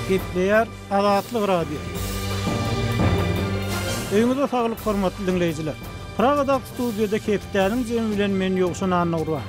Gepleýär Azatlyk radio. Öňüňizde saglyk hormatly dinleýijiler. Pragada studiýada Keptäniň jemi bilen men ýokşan anagurwa.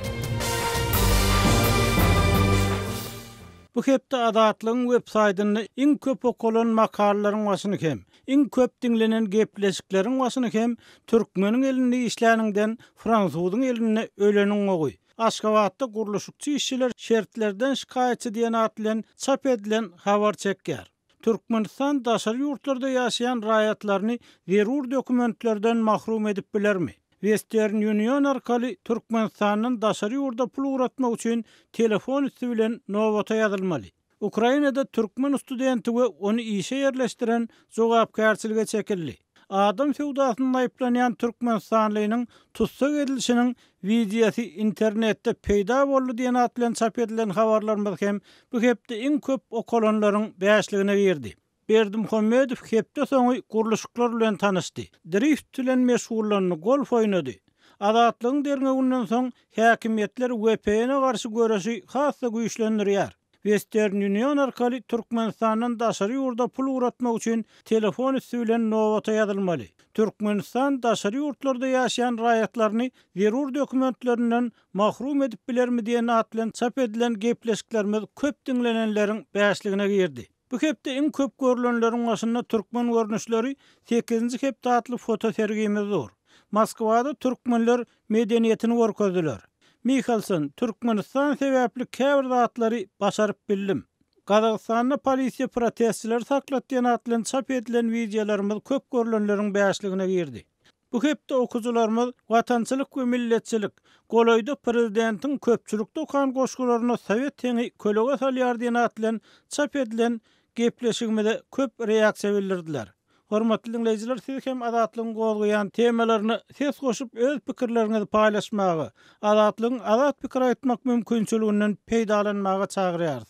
Bu hepde Azatlygyň web-saýtyny iň köp okulan makalalaryň başyny hem, iň köp dinlenen gepleşikleriň başyny hem türkmeniň elinde işläningden fransuzyň eline öleniň ogy. Aşgabatda guruluşçy işçiler şertlerden şikaýetçi diýen atlan çap edilen habar çekýär. Türkmenistan daşary ýurtlarda ýaşaýan raýatlaryny zerur dokumentlerden mahrum edip bilermi? Western Union arkaly Türkmenistanyň daşary ýurda pul uratmak üçin telefon üstü bilen nowata ýazylmaly. Ukrainada türkmen studenti we onu işe ýerleşdiren jogapkärçiligi çekildi. Adam fewdasyny aýplanýan Türkmenistanlynyň tutsak edilişiniň videosy internetde peýda boldy diýen atlan çap edilen habarlarymyz hem bu hepde iň köp okulanlaryň bäşligine girdi. Berdimuhammedow hepde soňy guruluşyklar bilen tanışdy. Drift bilen meşgullandy, golf oýnady. Azatlygyň derňeginden soň häkimetler WPN-e garşy görüşi hassa güýçlendirýär. Western Union arkaly Türkmenistanyň daşary ýurda pul uratmak üçin telefon üstü bilen nowata ýazylmaly. Türkmenistan daşary ýurtlarda ýaşaýan raýatlaryny zerur dokumentlerinden mahrum edip bilermi diýen atlan çap edilen gepleşiklerimiz köp dinlenenleriň bäşligine girdi. Bu hepde iň köp görülenleriň başynda türkmen görnüşleri 8-nji hepde atly foto sergimizdir. Moskwada türkmenler medeniýetini görkezdiler. Michelson, Türkmenistan sebäpli käbir zatlary başaryp bildim. Gazagystanda polisiýa protestçiler saklatýan atlan çap edilen videolarymyz köp görülenleriň bäşligine girdi. Bu hepde okujularymyz watançylyk we milletçilik, golaýda prezidentiň köpçülükde okan goşgularyna Sowet teňi kölege salýar diýen atlan çap edilen gepleşigimizde köp reaksiýa bildirdiler. Hormatly dinleýijiler, siz hem Azatlygyň gozgaýan temalaryny ses goşup öz pikirleriňizi paýlaşmagy, Azatlygyň azat pikir aýtmak mümkinçiliginden peýdalanmagy çagyrýarys.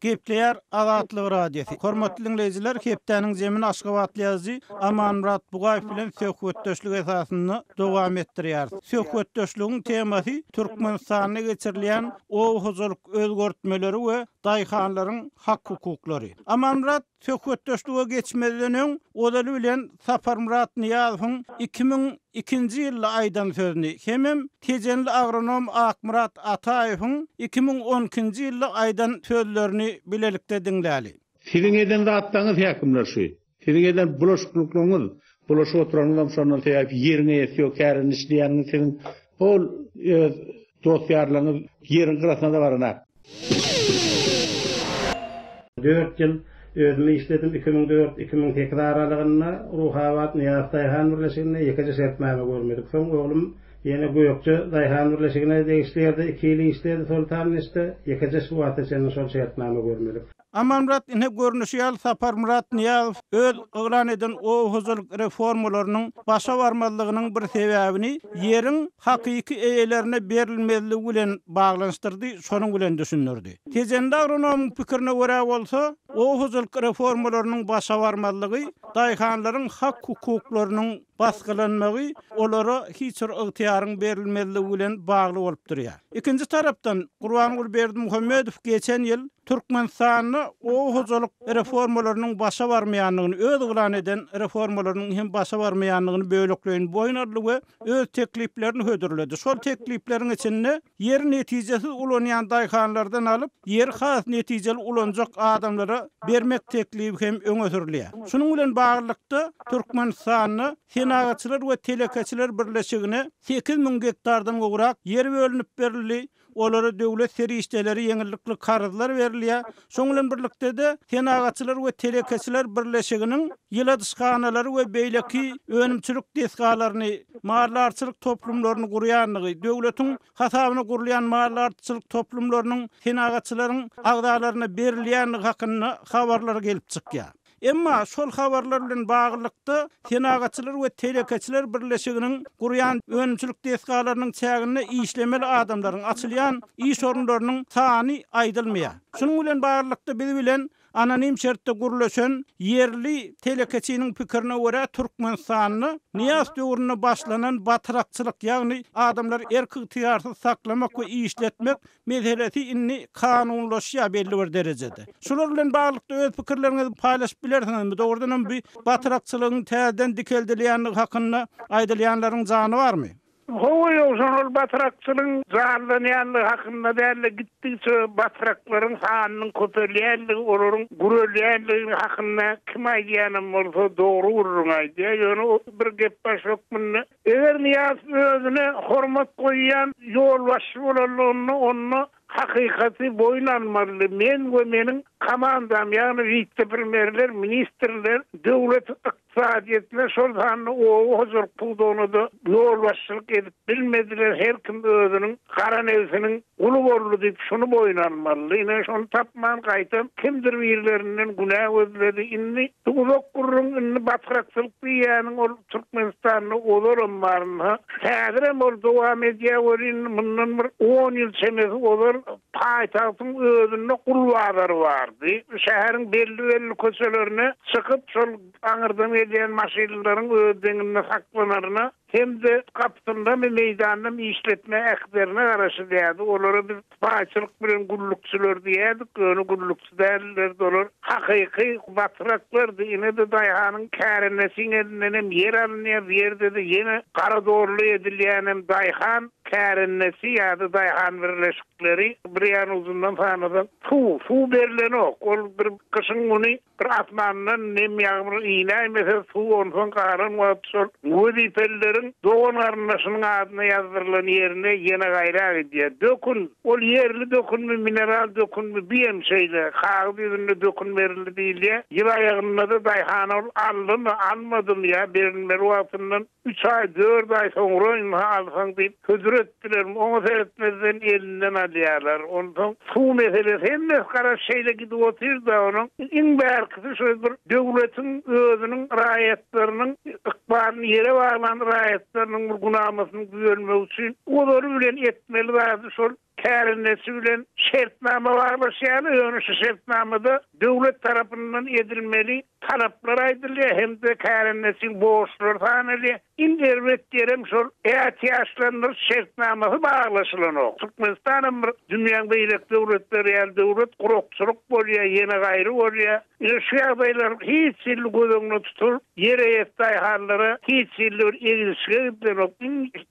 Gepleýär Azatlyk radiosi. Hormatly dinleýijiler, Keptäniň jemini Aşgabatly ýazgy Amanmurat Bugaýew bilen söhbetdeşlik esasyny dowam etdirýär. Söhbetdeşligiň temasy Türkmenistanyna geçirilýän ow-hojalyk özgörtmeleri we daýhanlaryň hak hukuklary. Amanmurat söhbetdeşlige geçmeden öň odaly bilen Sapar Murat Niýazowyň 2002-nji ýylda aýdan sözüni hemem tejenli agronom Akmurat Ataýewiň 2012-nji ýylda aýdan sözlerini bilelikde dinläli. Siziň eden zatlaňyz häkimler şu. Siziň eden bulaşıklyklaryňyz, bulaşyk oturanyňyz şondan täýip ýerine ýetýär, kärin işleýäniň siziň ol dosýarlaryňyz ýerin gyrasynda da barana. 4 ýyl özümi işledim 2004-2008 aralygynda Ruhabat Niýaz Daýhan birleşigine ýekiji sertmäme görmedik. Soň oglum ýene goýokçy Daýhan birleşigine degişdirdi, 2 ýyl işledi Sultanysda, ýekiji suwata seni şol sertmäme görmedik. Amanmurat ine görnüşýär Sapar Murat Niýazow öz oglan eden ow-hojalyk reformalarynyň başa barmalygynyň bir sebäbini ýeriň hakyky eýelerine berilmezligi bilen baglanşdyrdy, şonuň bilen düşünürdi. Tejende agronom pikirine görä bolsa, ow-hojalyk reformalarynyň başa barmalygy daýhanlaryň hak hukuklarynyň basgylanmagy olara hiç bir ygtyýaryň berilmezligi bilen bagly bolup durýar. Ikinji tarapdan Gurbanguly Berdimuhammedow geçen ýyl Türkmenistanyny ow-hojalyk reformalarynyň başa barmaýanlygyny, öz oglan eden reformalarynyň hem başa barmaýanlygyny böлекleýin boýnarly we öz tekliplerini hödürledi. Şol teklipleriň içinde ýer netijesiz ulanýan daýhanlardan alyp ýer has netijeli ulanjak adamlara bermek teklipi hem öňe sürülýär. Şunuň bilen baglykda Türkmenistanyny senagatçylar we telekaçylar birleşigine 8000 hektardan gowrak ýer bölünip berildi. Olara döwlet serişdeleri ýeňillikli karzlar berilýär. Şoň bilen birlikde de senagatçylar we telekaçylar birleşiginiň ýyla dyşkanalary we beýleki önümçilik desgalaryny, mallarçylyk toplumlaryny gurýanlygy, döwletiň hasabyna gurulýan mallarçylyk toplumlarynyň senagatçylaryň agdalaryna berilýänligi hakynda habarlar gelip çykýar. Emma şol habarlar bilen baglykda senagatçylar we telekaçylar birleşiginiň gurýan önümçilik desgalarynyň çägine işlemeli adamlaryň açylýan iş orunlarynyň sany aýdylmaýar. Şunuň bilen baglykda biz bilen anonim şertde gurulşan yerli telekeçiniň pikirine görä Türkmenistanyny Niýaz döwrüne başlanan batyrakçylyk ýagny adamlar erki tiýarsy saklamak we işletmek meselesi inni kanunlaşýa belli bir derejede. Şular bilen baglanykda öz pikirleriňizi paýlaşyp bilersiňizmi? Dogrudan bir batyrakçylygyň täzeden dikeldilýänligi hakynda aýdylýanlaryň jany barmy? Howy ýol batyrakçylygyň zanlanyýanlygy hakynda däle gitdikçe batyraklaryň sanynyň köperilýänligi, olaryň gurulýänligi hakynda kim aýdýanym bolsa dogry urrun aýdýar. Ýöne bir gep başlykmyny. Eger Niýaz özüne hormat goýýan ýolbaşçy bolanlygyny onu hakykati boýlanmaly. Men we meniň komandam, ýagny vice-premierler, ministrler, döwlet iqtisadiýetine şol sanyny hozur puldony da ýolbaşçylyk edip bilmediler. Her kim özüniň gara nefsiniň ulu boldy diýip şunu boýlanmaly. Ine şonu tapman gaýtam. Kimdir birlerinden günah özledi. Inni uzak gurrun inni batyrakçylyk diýäniň ol Türkmenistanyny olaram barna. Häzirem ol dowam edýär werin mundan bir 10 ýyl çemesi olar paýtagtyň özünde gulwadar bardy. Şäheriň belli köçelerine çykyp şol aňyrdan edýän maşynalaryň özüňinde saklanaryna hem-de kaptynda meýdanda işletme ähderine garaşy diýdi. Olara biz paýçylyk bilen gullukçylar diýdik. Öňe gullukçy däller dolar. Hakyky batraklar diýene de daýhanyň kärenesinden yer alynýar ýerde de ýene gara dorly edilýän daýhan kärennesi ýa-da daýhan birleşikleri bir ýan uzundan fanadan su berilen ok. Ol bir kışyň güni bir atmandan nem ýağmur iýnäý mesela su ondan garan wagtşol wezipellerin doğan arnaşynyň adyna ýazyrylan ýerine ýene gaýra edýär. Dökün, ol ýerli dökünmi, mineral dökünmi biýem şeýle, hagy ýerinde dökün berildi diýilýär. Ýyl aýagynda da daýhan ol aldymy, almadym ýa berilme wagtyndan 3 ay, 4 ay soňra alsaň diýip hödretdiler. Oňa seretmezden elinden alýarlar. Ondan su meselesi hemme gara şeýle gidip oturdy onuň. Iň bärkisi şöyle bir döwletiň özüniň raýatlarynyň ykbalyny ýere baglan raýatlarynyň bir günahmasyny görmek üçin olary bilen etmeli bazı şol kärennesi bilen şertname baglaşýan, öňe şu şertnamada döwlet tarapyndan edilmeli talaplar aýdylýar hem-de kärennesi borçlar sanely. İnderwet derem şol ätiýaçlandyr şertnamasy baglaşylan ok. Türkmenistanyň bir dünýäň beýlek döwletleri ýa döwlet gurukçylyk bolýar, ýene gaýry bolýar. Şu ýagdaýlar hiç ýyl gözüňde tutup, ýere ýetdi hallary hiç ýyl egilişge gidip,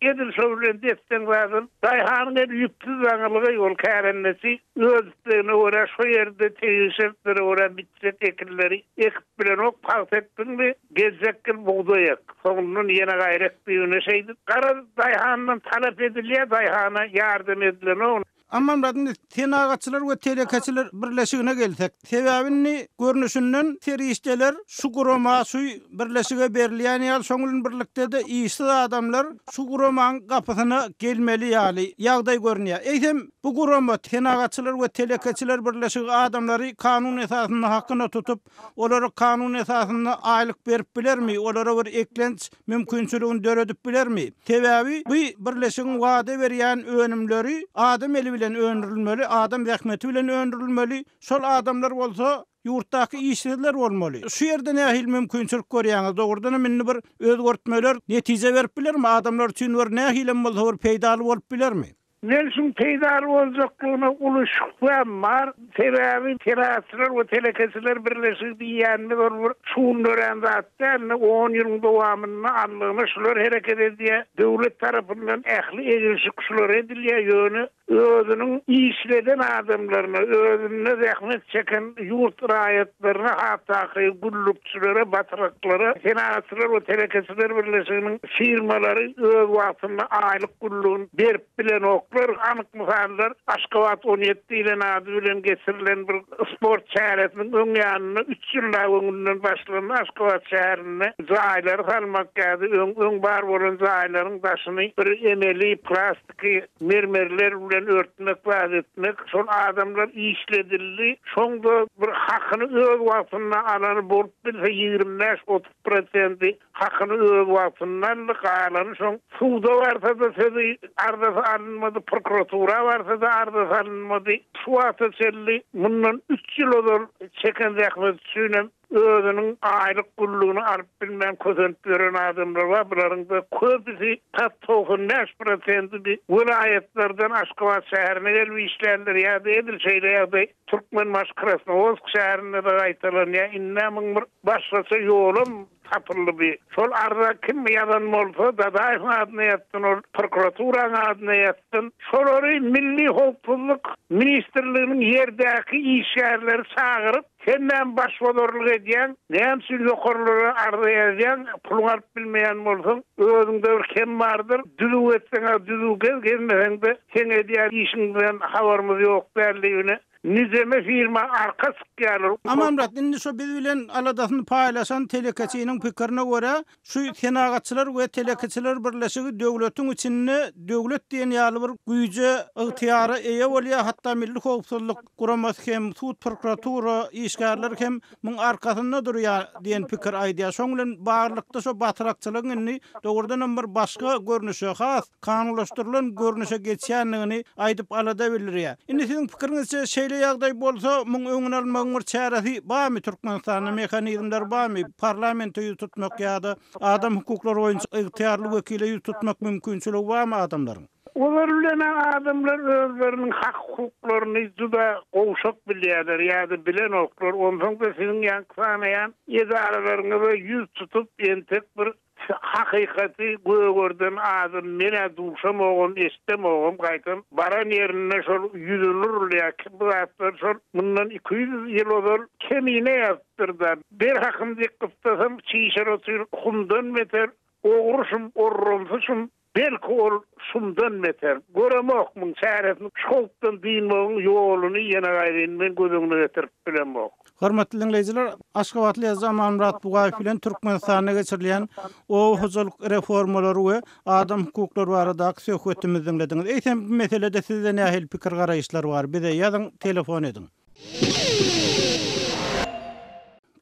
edil şöwlen destem bazyn daýhanyň ýüpsiz aňylygy ýol kärennesi özüne görä şu ýerde teýişleri ora bitset ekilleri ekip bilen ok paýtetdiňmi gezekil buğdaýak. Soňundan ýene gaýret diýene şeýdi. Gara daýhanyň talap edilýär, daýhana ýardam edilen. Amman radyn tenagaçylar we telekeçiler birleşigine gelsek, sebäbini görnüşinden terişdeler şu gurama suy birleşige berilýän ýaly şoňulun birlikde de ýyşy adamlar şu guramanyň gapysyna gelmeli ýaly ýagdaý görnýär. Eýsem bu gurama tenagaçylar we telekeçiler birleşigi adamlary kanun esasyny hakkyna tutup, olary kanun esasyny aýlyk berip bilermi? Olara bir eklenç mümkinçiligini döredip bilermi? Sebäbi bu birleşigiň wada berýän önümleri adam eli bilen öndürilmeli, adam zähmeti bilen öndürilmeli. Şol adamlar bolsa ýurtdaky işçiler bolmaly. Şu ýerde nähil mümkinçilik görýäňiz? Dogrudan minni bir özgörtmeler netije berip bilermi? Adamlar üçin bir nähilem bolsa bir peýdaly bolup bilermi? Nelsin peýdar boljaklygyna uluşyklam bar. Sebäbi teraslar we telekeçiler birleşigi diýänmi bir şuňdören zatlar 10 ýyl dowamyny allygyny şular hereket edýär. Döwlet tarapyndan ähli egilşik şular edilýär ýöne özüniň işleden adamlaryna, özüne zähmet çeken ýurt raýatlaryna, hatda gullukçylara, batraklara, teraslar we telekeçiler birleşiginiň firmalary öz wagtynda aýlyk gullugyny berip bilen ok. Anyk misallar Aşgabat 17 ile ady bilen geçirilen bir sport şäheriniň öňýanyna 3 ýyllar öňünden başlanan Aşgabat şäherine jaýlar salmak kädi öň bar bolan jaýlaryň daşyny bir emeli plastik mermerler bilen örtmek, vaaz etmek, şol adamlar işledildi. Şoňda bir hakyny öz wagtyna alan bolup bilse 25-30% hakyny öz wagtyndan alan şoň suwda barsa da sözi ardasy alınmady, prokuratura barsa da ardasy alınmady. Şu wagta çelli mundan 3 ýyl ol çeken zähmet düşünem. Özünün aylık kulluğunu alıp bilmem közenip veren adamlar var. Bunların da köpüsü tattoğun 5% bir vilayetlerden Aşkabat şehrine gelip işlerler ya da Edil şeyle ya da Türkmen maşkarasına Ozk şehrine de gaytalan ya innamın başlasa yolum tapıllı bir. Şol arada kim yadan olsa da daim adına yattın, o prokuraturan adına yattın. Şol orayı Milli Hukukçuluk Ministerliğinin yerdeki iş yerleri çağırıp senden başvadorluk ediyen, neyem sülyokorları arda ediyen, pulun alıp bilmeyen olsun, özünde bir kim vardır, düzü etsene düzü gelmesen de sen ediyen işinden havarımız yok derliğine. Nizeme firma arka sıkıyalır. Amamrat, indi şu biz bilen aladasyny paýlaşan telekeçiniň pikirine göre şu senagatçylar we telekeçiler birleşigi döwletiň içinde döwlet diýen ýaly bir güýje ygtyýary eýe bolýar, hatda Milli Howpsuzlyk Guramasy hem sud prokuratura işgärler hem muň arkasynda durýar diýen pikir aýdýar. Şoň bilen barlykda şu batyrakçylygyny dogrudan bir başga görnüşe has, kanunlaşdyrylan görnüşe geçýändigini aýdyp alada bildirýär. Indi siziň pikiriňizçe ýagdaý bolsa, muň öňüne almagyň bir çäresi barmy? Türkmenistanyň mehanizmleri barmy? Parlamento ýutmak ýa-da adam hukuklary boýunça ygtyýarly wekile ýutmak mümkinçiligi barmy adamlaryň? Olar bilen adamlar özlerinin hak hukuklaryny juda gowşak bilýärler, ýa-da bilen oklar. Ondan da siziň ýaňsanaýan edaralaryňy we ýüz tutup entek bir hakykati göwürden adam mene duşamagam, estemagam gaýtym. Baran ýerine şol ýüzülür ýa-ki bu atlar şol mundan 200 ýyl ol kemine ýaptyrdy. Bir hakym dikkatlasam çiýşer otur humdan meter oğruşum orrumsuşum belki ol şundan meter. Göremek mun çäresini şolkdan diýmegiň ýoluny ýene gaýryn men gözüňe getirip bilenmok. Hormatly dinleyijiler, Aşgabatly Ýazam Amrat Bugaýew bilen Türkmenistana geçirilýän o huzurluk reformalary we adam hukuklary barada söhbetimizi dinlediňiz. Eýsem bu meselede sizde nähil pikir garaýyşlar bar? Bize ýazyň, telefon ediň.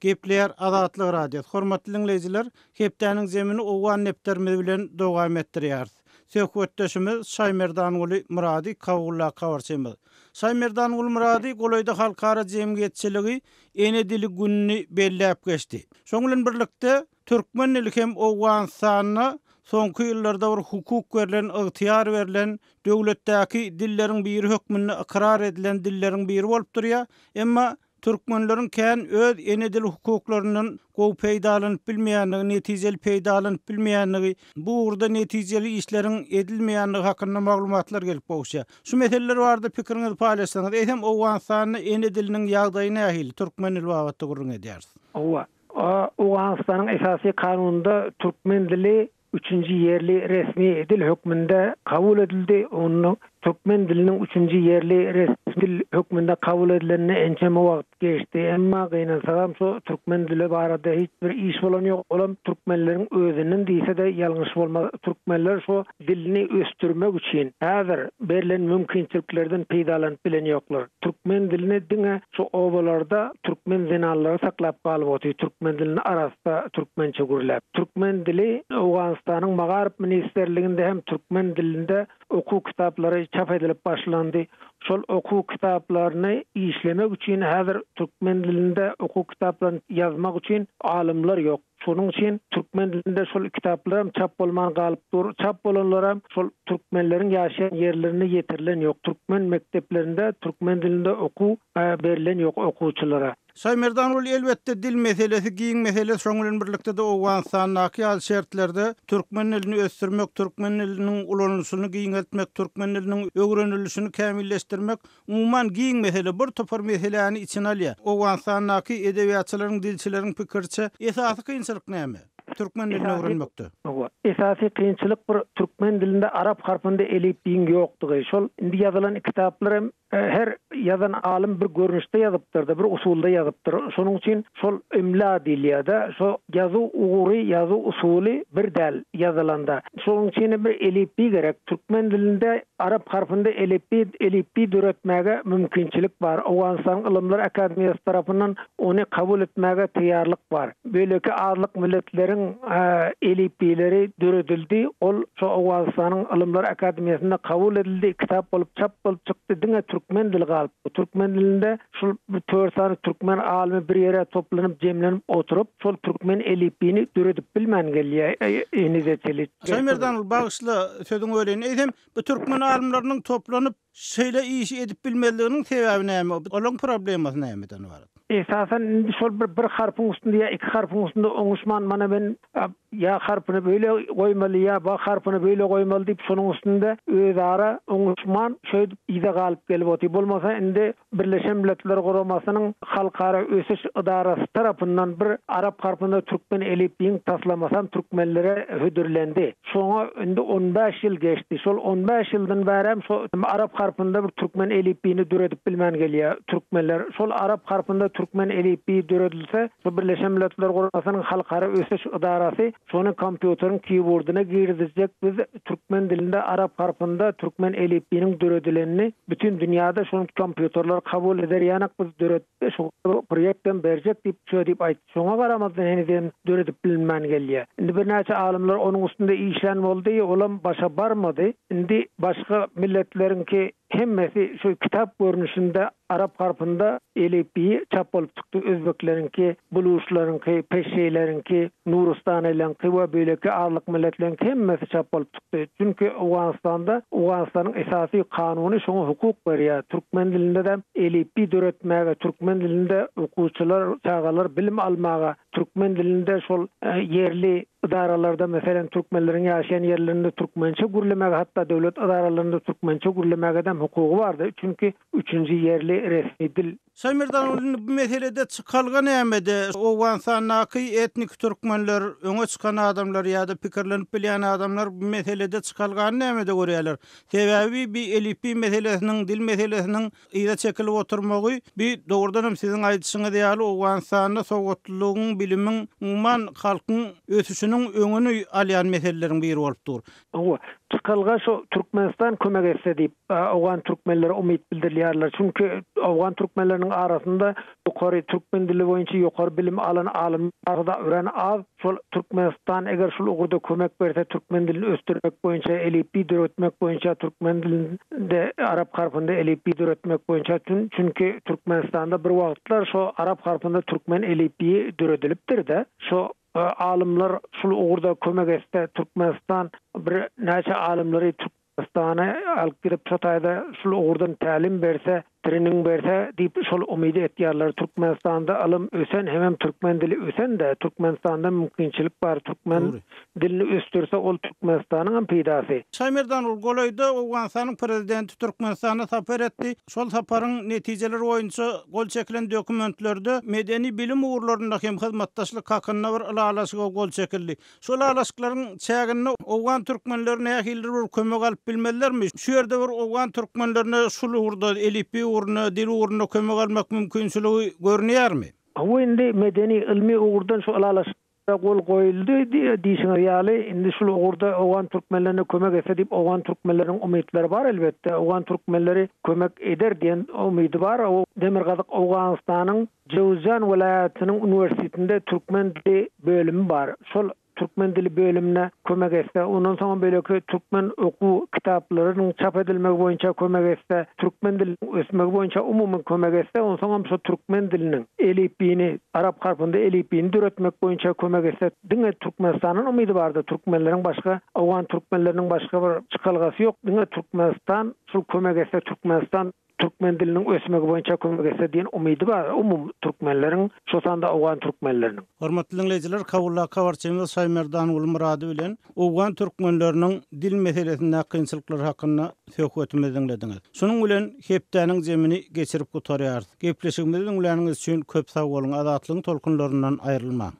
Gepler Azatlyk Radio. Hormatly dinleyijiler, hepdäniň zemini owan nepterimiz bilen dowam etdirýär. Söhbetdeşimiz Şaýmerdan Uly Murady Kawulla kawarçymyz. Şaýmerdan Uly Murady Golaýda halkara jemgyýetçiligi ene dili günni belläp geçdi. Şoň bilen birlikde türkmenlik hem owan sanyna soňky ýyllarda bir hukuk berilen, ygtyýar berilen, döwletdäki dilleriň biri hökmünde ikrar edilen dilleriň biri bolup durýar. Emma türkmenleriň kän öz ene dil hukuklarynyň gowy peýdalanyp bilmeýändigi, netijeli peýdalanyp bilmeýändigi, bu urda netijeli işleriň edilmeýändigi hakynda maglumatlar gelip bolýar. Şu meseleler barada pikiriňizi paýlaşsaňyz, eýsem owan sanyny ene diliniň ýagdaýy nähili türkmen dili babatda gurrun edýäris? Owanstanyň esasy kanununda türkmen dili 3-nji ýerli resmi dil hökmünde kabul edildi. Onun Türkmen dilinin 3-nji ýerli resmi dil hökmünde kabul edilenine ençeme wagt geçdi. Emma gynansalam şu Türkmen dili barada hiç bir iş bolan ýok. Olam türkmenleriň özünün diýse de ýalňyş bolmaz. Türkmenler şu dilini östürmek üçin häzir berilen mümkinçiliklerden peýdalanyp bilen ýoklar. Türkmen dilini diňe şu obalarda türkmen zenallary saklap galyp otyr. Türkmen dilini arasda türkmençe gürläp. Türkmen dili Owganystanyň Magarip ministerliginde hem türkmen dilinde okuu kitaplary çap edilip başlandy. Şol okuu kitaplaryny işlemek üçin häzir türkmen dilinde okuu kitaplaryny ýazmak üçin alymlar ýok. Şonuň üçin türkmen dilinde şol kitaplar çap bolman galyp dur. Çap bolanlar şol türkmenleriň ýaşaýan ýerlerini ýetirilen ýok. Türkmen mekdeplerinde türkmen dilinde okuu berilen ýok okuwçylara. Şaýmerdan Uly elbetde dil meselesi, giň meselesi şoň bilen birlikde de owan sanyny al şertlerde türkmen dilini ösdürmek, türkmen diliniň ulanýyşyny giňeltmek, türkmen diliniň öwrenilişini kämilleşdirmek umumyň giň mesele bir topar meseleni içine alýar. Owan sanyny edebiýatçylaryň, dilçileriň pikirçe esasy kynçylyk näme? Türkmen dilini öwrenmekde. Esasy kynçylyk bir türkmen dilinde Arap harpynda elip biň ýokdugy. Şol indi ýazylan kitaplar her yazan alim bir görünüşde yazıptır da bir usulda yazıptır. Şonuň üçin şol imla dilýärde, şo ýazy ugury, ýazy usuly bir däl yazylanda. Şonuň üçin bir elipi gerek. Türkmen dilinde Arap harfinde elipi döretmäge mümkinçilik bar. Awganistan Ilymlar Akademiýasy tarapyndan ony kabul etmäge taýýarlyk bar. Böyleki arlyk milletleriň elipileri döredildi. Ol şo Awganistanyň Ilymlar Akademiýasynda kabul edildi. Kitap bolup çap bolup çykdy. Diňe türkmen dili galyp. Türkmen dilinde şol 4 sany türkmen alimi bir ýere toplanyp jemlenip oturup şol türkmen elipini döredip bilmän gelýär. Enizeteli. Şeýmerdan bagyşly sözüň öýleni eýsem, bu türkmen alimleriň toplanıp şeýle iş edip bilmeliliginiň sebebi näme? Olaň problemasy nämeden bar? Esasen şol bir harfyň üstünde ýa iki harfyň üstünde oňuşman mana ben ya harfyny böyle goýmaly ya ba harfyny böyle goýmaly diýip şonuň üstünde özara oňuşman şöýdip ýa galyp gelip oty. Bolmasa indi Birleşen Milletler Guramasynyň halkara ösüş idarasy tarapyndan bir Arap harfynda türkmen elipiň taslamasam türkmenlere hödürlendi. Şoňa indi 15 ýyl geçdi. Şol 15 ýyldan bäri şo Arap harfynda bir türkmen elipini döredip bilmän gelýär türkmenler. Şol Arap harfynda türkmen elipi döredilse, şo Birleşen Milletler Guramasynyň halkara ösüş idarasy şonu kompýuteryň keyboardyna girdizjek. Biz türkmen dilinde Arap harfynda türkmen elipiniň döredilenini bütün dünýäde şonu kompýuterler kabul eder. Ýa-ni biz döredip şu proýektden berjek diýip söýdip aýtdy. Şoňa garamazdan henüz döredip bilmän gelýär. Indi bir näçe alimler onuň üstünde işlen boldy, olam başa barmady. Indi başga milletleriňki hemmesi şu kitap görünüşünde Arap harfında elipi çap bolup çykdy. Özbeklerinki, buluşlarynki, peşeýlerinki, Nuristanylaryňky we böyleki arlyk milletleriň hemmesi çap bolup çykdy. Çünki Awganistanyň esasy kanuny şoňa hukuk berýär. Türkmen dilinde de elipi döretmäge, türkmen dilinde okuwçylar, çağalar bilim almaga, türkmen dilinde şol yerli idaralarda meselen türkmenleriň ýaşaýan ýerlerinde türkmençe gürlemäge, hatda döwlet idaralarynda türkmençe gürlemäge de hukugy bardy. Çünki 3-nji yerli resmi dil. Şeýmerdan bu meselede çykalgan nämede? Awganistanyň etnik türkmenler, öňe çykan adamlar ýa-da pikirlenip bilýän adamlar bu meselede çykalgan nämede görýärler? Sebebi bir elipi meselesiniň, dil meselesiniň ýa-da çekilip oturmagy bir dogrudan siziň aýdyşyňyz ýaly Awganistanyň sowgatlygyň, bilimiň, umman halkyň ösüşiniň öňüni alýan meseleleriň biri bolup dur. Çykalga şu Türkmenistan kömek etse diýip Awgan türkmenleri umyt bildirýärler. Çünki Awgan türkmenleriniň arasynda ýokary türkmen dili boýunça ýokary bilim alan alimlarda ören az. Şol Türkmenistan eger şol ugurda kömek berse türkmen dilini östürmek boýunça elipi döretmek boýunça türkmen dilinde Arap harfynda elipi döretmek boýunça çünki Türkmenistanda bir wagtlar şu Arap harfynda türkmen elipi döredilipdir de şu alimler şol ugurda kömek etse Türkmenistan bir näçe alimleri Türkmenistana alyp girip çataýda şol ugurdan tälim berse, trening berse diýip şol umydy etýärler. Türkmenistanda alym ösen hem türkmen dili ösen de Türkmenistanda mümkinçilik bar. Türkmen dilini östürse ol Türkmenistanyň peýdasy. Şeýmerdan Goloýda Awganistanyň prezidenti Türkmenistana sapar etdi. Şol saparyň netijeleri boýunça gol çekilen dokumentlerde medeni bilim ugurlarynda hem hyzmatdaşlyk hakyna bir alalaşyga gol çekildi. Şol alaşyklaryň çägini Awgan türkmenlerine ýa-da kömek alyp bilmelilermi? Şu ýerde bir Awgan türkmenlerine şol ugurda elipi uguruna, dil uguruna kömek almak mümkinçiligi görünýärmi? Bu indi medeni ilmi ugurdan şu alalaşyk gol goýuldy diýişiňiz ýaly. Indi şol ugurda Awgan türkmenlerine kömek etse diýip Awgan türkmenleriň umytlary bar elbetde. Awgan türkmenleri kömek eder diýen umydy bar. O Demirgazyk Awganistanyň Jowzjan welaýatynyň uniwersitetinde türkmen dili bölümi bar. Şol türkmen dili bölümüne kömek etse, ondan soň belki türkmen oku kitaplarynyň çap edilmegi boýunça kömek etse, türkmen dilini ösmegi boýunça umumy kömek etse, ondan soň şu türkmen diliniň elipini, Arap harfynda elipini döretmek boýunça kömek etse, diňe Türkmenistanyň umydy bardy. Türkmenleriň başga, Awgan türkmenleriniň başga bir çykalgasy ýok. Diňe Türkmenistan şu kömek etse, Türkmenistan türkmen diliniň ösmegi boýunça kömek etse diýen umydy bar. Umum türkmenleriň, şu sanda Awgan türkmenleriniň. Hormatly dinleýijiler, Kabulla Kawarçymyz Şeýmerdan Ulmurady bilen Awgan türkmenleriniň dil meselesinde kynçylyklary hakyna söhbetimizi dinlediňiz. Şunuň bilen hepdäniň jemini geçirip gutarýar. Gepleşigimizi dinleýäniňiz üçin köp sag boluň. Azatlygyň tolkunlaryndan aýrylma.